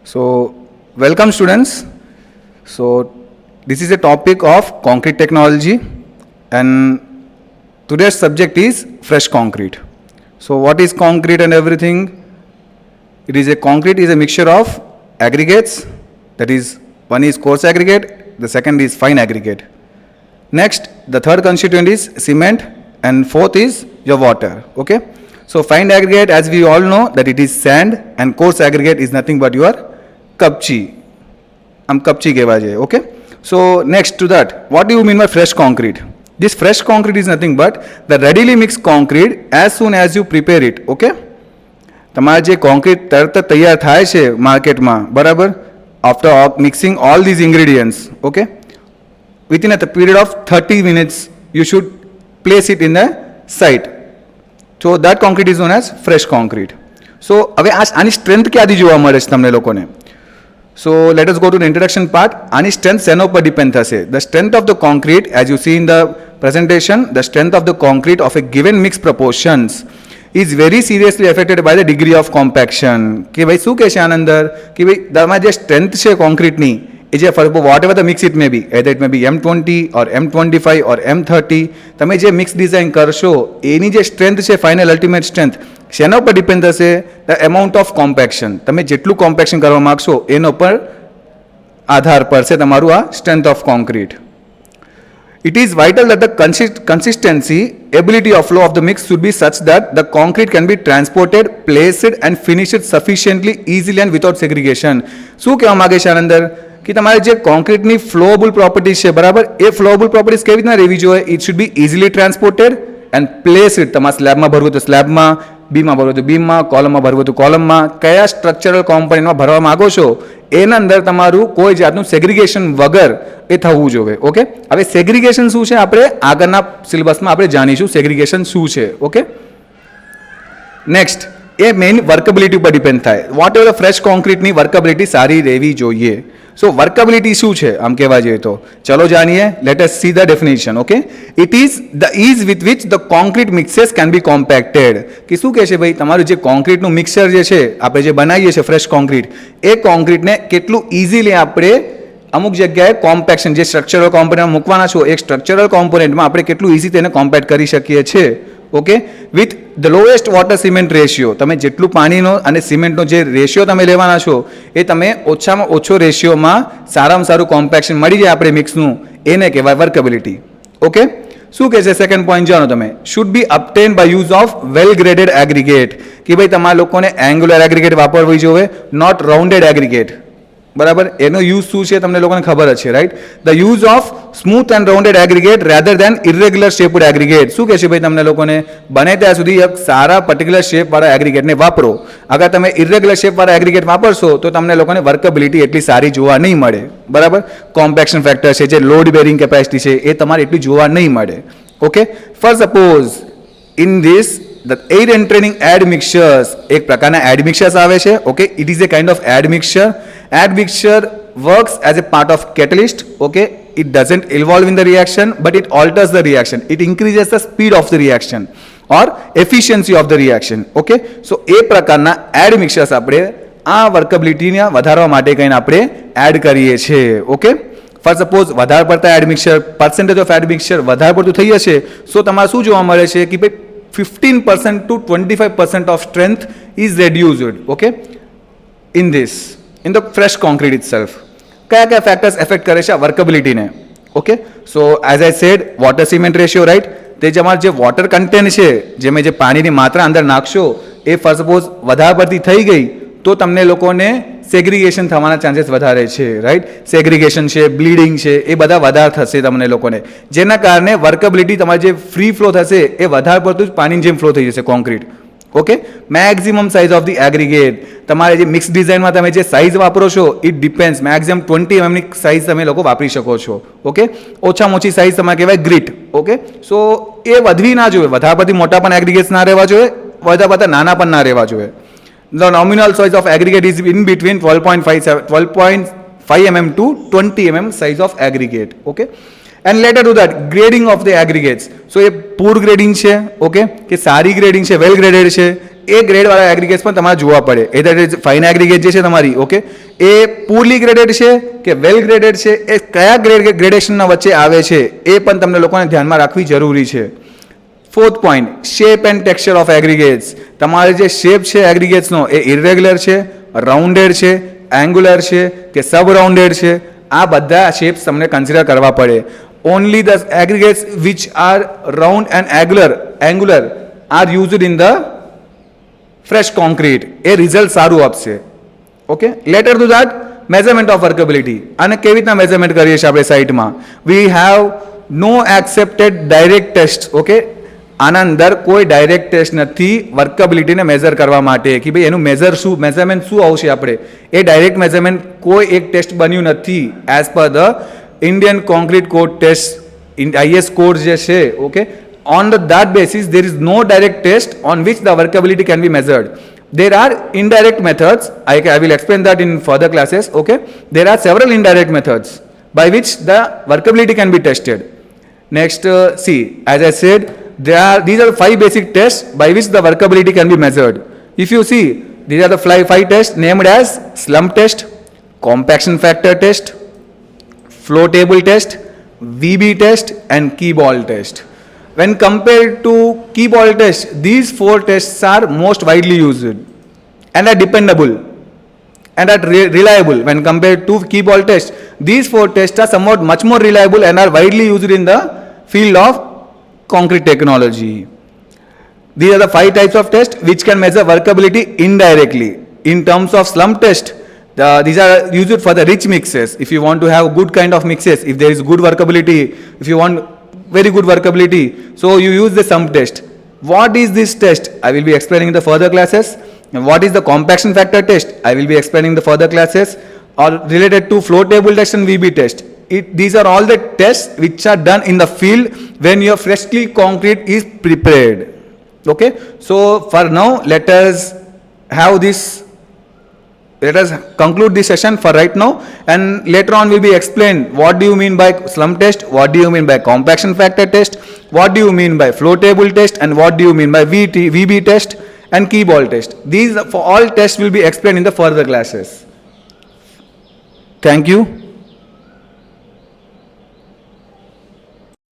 So, welcome students. So, this is a topic of concrete technology, and today's subject is fresh concrete. So, what is concrete and everything? It is a concrete is a mixture of aggregates. That is, one is coarse aggregate, the second is fine aggregate. Next, the third constituent is cement, and fourth is your water. Okay. So, fine aggregate, as we all know, that it is sand, and coarse aggregate is nothing but your કપચી આમ કપચી કહેવાય છે. Okay, so next to that, what do you mean by fresh concrete? This fresh concrete is nothing but the readily mixed concrete as soon as you prepare it. Okay, તમારે જે concrete તરત તૈયાર થાય છે માર્કેટમાં, બરાબર, after mixing all these ingredients, okay, within a period of 30 minutes you should place it in the site. So that concrete is known as fresh concrete. So હવે આની સ્ટ્રેન્થ ક્યાંથી જોવા મળે છે તમને લોકોને? So let us go to the introduction part. Any strength seno per depend thase. The strength of the concrete, as you see in the presentation, the strength of the concrete of a given mixed proportions is very seriously affected by the degree of compaction. કે ભાઈ શું કહે છે આનંદર કે ભાઈ તમારી જે strength છે કોન્ક્રીટની, એ જે whatever the mix it may be, either it may be M20 or M25 or M30, તમે જે મિક્સ ડિઝાઇન કરશો એની જે સ્ટ્રેન્થ છે, ફાઇનલ અલ્ટિમેટ સ્ટ્રેન્થ, શેના ઉપર ડિપેન્ડ થશે? The amount of compaction. તમે જેટલું કોમ્પેક્શન કરવા માગશો એનો પર આધાર પર છે તમારું આ strength of concrete. It is vital that the consistency, ability of flow of the mix should be such that the concrete can be transported, placed and finished sufficiently easily and without segregation. શું કહેવા માગે છે આનંદર કે તમારે જે કોન્ક્રીટની ફ્લોએબલ properties છે, બરાબર, એ ફ્લોએબલ properties કેવી રીતના રહેવી જોઈએ? It should be easily transported and placed. તમારે સ્લેબમાં ભરવું તો સ્લેબમાં, બીમાં ભરવું તો બીમમાં, કોલમમાં ભરવું તો કોલમમાં. કયા સ્ટ્રક્ચરલ કોમ્પોનન્ટમાં ભરવા માગો છો એના અંદર તમારું કોઈ જાતનું સેગ્રિગેશન વગર એ થવું જોઈએ. ઓકે, હવે સેગ્રિગેશન શું છે આપણે આગળના સિલેબસમાં આપણે જાણીશું સેગ્રિગેશન શું છે. ઓકે, નેક્સ્ટ, એ મેઇન વર્કેબિલિટી ઉપર ડિપેન્ડ થાય. વોટ એવર ફ્રેશ કોન્ક્રીટની વર્કેબિલિટી સારી રહેવી જોઈએ. સો વર્કેબિલિટી શું છે આમ કહેવા જઈએ તો ચલો જાણીએ. Let us see the definition. Okay, it is the ease with which the concrete mixes can be compacted. કે શું કહે છે ભાઈ, તમારું જે કોન્ક્રીટનું મિક્સર જે છે આપણે જે બનાવીએ છીએ ફ્રેશ કોન્ક્રીટ, એ કોન્ક્રીટને કેટલું ઇઝીલી આપણે અમુક જગ્યાએ કોમ્પેક્શન જે સ્ટ્રક્ચરલ કોમ્પોનન્ટ મૂકવાના છો એક સ્ટ્રક્ચરલ કોમ્પોનન્ટમાં આપણે કેટલું ઇઝી તેને કોમ્પેક્ટ કરી શકીએ છીએ. Okay, with the lowest water cement ratio. તમે જેટલું પાણીનો અને સિમેન્ટનો જે રેશિયો તમે લેવાના છો એ તમે ઓછામાં ઓછો રેશિયોમાં સારામાં સારું કોમ્પેક્શન મળી જાય આપણે મિક્સનું, એને કહેવાય વર્કેબિલિટી. ઓકે, શું કહે છે સેકન્ડ પોઈન્ટ જાણો તમે? Should be obtain by use of well graded aggregate. કે ભાઈ તમારા લોકોને એંગ્યુલર એગ્રીગેટ વાપરવી જોઈએ, નોટ રાઉન્ડેડ એગ્રીગેટ. બરાબર, એનો યુઝ શું છે તમને લોકોને ખબર જ છે, right? The use of smooth and rounded aggregate rather than irregular shaped aggregate. શું કહે છે ભાઈ તમને લોકોને? બને ત્યાં સુધી એક સારા પર્ટિક્યુલર શેપવાળા એગ્રીગેટને વાપરો. અગર તમે ઇરેગ્યુલર શેપવાળા એગ્રીગેટ વાપરશો તો તમને લોકોને વર્કેબિલિટી એટલી સારી જોવા નહીં મળે. બરાબર, કોમ્પેક્શન ફેક્ટર છે, જે લોડ બેરિંગ કેપેસિટી છે, એ તમારે એટલી જોવા નહીં મળે. Okay, for suppose in this the aid entraining add mixtures, એક પ્રકારના add mixtures આવે છે. Okay, it is a kind of add mixture. Add mixture works as a part of catalyst. Okay, it doesn't involve in the reaction but it alters the reaction. It increases the speed of the reaction or efficiency of the reaction. Okay, so એ પ્રકારના add mixtures આપણે આ વર્કેબિલિટીને વધારવા માટે કહીને આપણે add કરીએ છીએ. Okay, for suppose વધારે પડતા admixture, percentage of admixture વધારે પડતું થઈ જશે, સો તમારે શું જોવા મળે છે કે ભાઈ 15% to 25% of strength is reduced. Okay, in this, in the fresh concrete itself. કયા કયા ફેક્ટર્સ એફેક્ટ કરે છે વર્કેબિલિટીને? Okay, so as I said water cement ratio, right? તે જે અમારું જે વોટર કન્ટેન્ટ છે, જેમાં જે પાણીની માત્રા અંદર નાખશો એ ફોર સપોઝ વધારે પડતી થઈ ગઈ તો તમને લોકોને સેગ્રિગેશન થવાના ચાન્સીસ વધારે છે, રાઈટ? સેગ્રિગેશન છે, બ્લીડિંગ છે, એ બધા વધારે થશે તમને લોકોને, જેના કારણે વર્કેબિલિટી તમારી જે ફ્રી ફ્લો થશે એ વધારે પડતું જ પાણીની જેમ ફ્લો થઈ જશે concrete. Okay, maximum size of the aggregate. તમારે જે મિક્સ ડિઝાઇનમાં તમે જે સાઇઝ વાપરો છો ઇટ ડિપેન્ડ્સ. મેક્સિમમ 20 mm ની સાઇઝ તમે લોકો વાપરી શકો છો. ઓકે, ઓછામાં ઓછી સાઇઝ તમારે કહેવાય ગ્રીટ. ઓકે, સો એ વધવી ના જોઈએ, વધારે પડતી મોટા પણ એગ્રીગેટ્સ ના રહેવા જોઈએ, વધારે પડતા નાના પણ ના રહેવા જોઈએ. The nominal size of aggregate is in between 12.5 mm to 20 mm size of aggregate. Okay, and later to that grading of the aggregates. So એ પૂર ગ્રેડિંગ છે, ઓકે, કે સારી ગ્રેડિંગ છે, વેલ ગ્રેડેડ છે, એ ગ્રેડવાળા એગ્રીગેટ્સ પણ તમારે જોવા પડે. એ દેટ ઇઝ ફાઇન એગ્રીગેટ જે છે તમારી, ઓકે, એ પૂરલી ગ્રેડેડ છે કે વેલ ગ્રેડેડ છે, એ કયા ગ્રેડેશનના વચ્ચે આવે છે એ પણ તમને લોકોને ધ્યાનમાં રાખવી જરૂરી છે. Fourth point, shape and texture of aggregates. તમારે જે શેપ છે એગ્રીગેટ્સનો એ ઇરેગ્યુલર છે, રાઉન્ડેડ છે, એંગ્યુલર છે કે સબ રાઉન્ડેડ છે, આ બધા શેપ્સ તમને કન્સિડર કરવા પડે. Only the aggregates which are round and angular are used in the fresh concrete. એ રિઝલ્ટ સારું આપશે. Okay, later to that measurement of workability. અને કેવી રીતના મેઝરમેન્ટ કરીએ છીએ આપણે સાઇટમાં? We have no accepted direct test. Okay, આના અંદર કોઈ ડાયરેક્ટ ટેસ્ટ નથી વર્કેબિલિટીને મેઝર કરવા માટે કે ભાઈ એનું મેઝરમેન્ટ શું આવશે. આપણે એ ડાયરેક્ટ મેઝરમેન્ટ કોઈ એક ટેસ્ટ બન્યું નથી as per the Indian concrete code test, IS code જે છે, ઓકે. On that basis, there is no direct test on which the workability can be measured. There are indirect methods. I will explain that in further classes. Okay, there are several indirect methods by which the workability can be tested. Next, see, as I said, these are the 5 basic tests by which the workability can be measured. If you see, these are the 5 tests named as slump test, compaction factor test, flow table test, VB test, and key ball test. When compared to key ball test, these 4 tests are most widely used and are dependable and are reliable. When compared to key ball test, these 4 tests are somewhat much more reliable and are widely used in the field of concrete technology. These are the 5 types of tests which can measure workability indirectly. In terms of slump test, these are used for the rich mixes. If you want to have good kind of mixes, if there is good workability, if you want very good workability, so you use the slump test. What is this test? I will be explaining in the further classes. And what is the compaction factor test? I will be explaining in the further classes. Or related to flow table test and VB test. These are all the tests which are done in the field when your freshly concrete is prepared. Okay, so for now let us conclude this session for right now, and later on will be explained what do you mean by slump test, what do you mean by compaction factor test, what do you mean by flow table test, and what do you mean by VB test and key ball test. These for all tests will be explained in the further classes. Thank you.